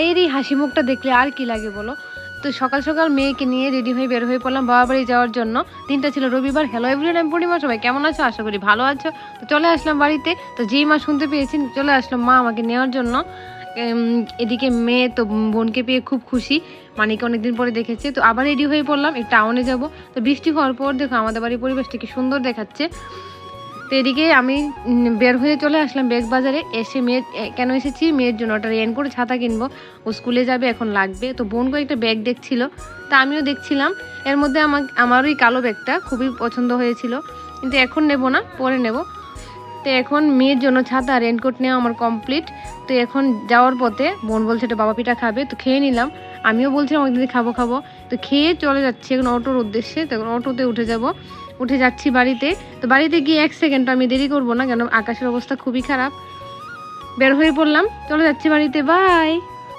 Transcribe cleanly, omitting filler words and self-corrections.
মায়ের এই হাসি মুখটা দেখলে আর কি লাগে বলো। তো সকাল সকাল মেয়েকে নিয়ে রেডি হয়ে বের হয়ে পড়লাম বাবা বাড়ি যাওয়ার জন্য। দিনটা ছিল রবিবার। হ্যালো এভরিওয়ান, আমি পূর্ণিমা। সবাই কেমন আছো? আশা করি ভালো আছো। তো চলে আসলাম বাড়িতে। তো যেই মা শুনতে পেয়েছি চলে আসলাম মা আমাকে নেওয়ার জন্য। এদিকে মেয়ে তো বোনকে পেয়ে খুব খুশি, মানিকে অনেকদিন পরে দেখেছে। তো আবার রেডি হয়ে পড়লাম, এই টাউনে যাব। তো বৃষ্টি হওয়ার পর দেখো আমাদের বাড়ির পরিবেশটা কি সুন্দর দেখাচ্ছে। তো এদিকে আমি বের হয়ে চলে আসলাম ব্যাগ বাজারে। এসে মেয়ের কেন এসেছি, মেয়ের জন্য একটা রেনকোট ছাতা কিনবো, ও স্কুলে যাবে, এখন লাগবে। তো বোন কয়েকটা ব্যাগ দেখছিল, তা আমিও দেখছিলাম। এর মধ্যে আমার ওই কালো ব্যাগটা খুবই পছন্দ হয়েছিল, কিন্তু এখন নেব না, পরে নেব। তো এখন মেয়ের জন্য ছাতা রেনকোট নেওয়া আমার কমপ্লিট। তো এখন যাওয়ার পথে বোন বলছে এটা বাবা পিঠা খাবে, তো খেয়ে নিলাম। আমিও বলছিলাম অনেকদিন খাবো খাবো। তো খেয়ে চলে যাচ্ছি এখন অটোর উদ্দেশ্যে। তখন অটোতে উঠে যাব, উঠে যাচ্ছি বাড়িতে। তো বাড়িতে গিয়ে 1 সেকেন্ড আমি দেরি করবো না, কেন আকাশের অবস্থা খুবই খারাপ। বের হয়ে পড়লাম, চলে যাচ্ছি বাড়িতে। বাই।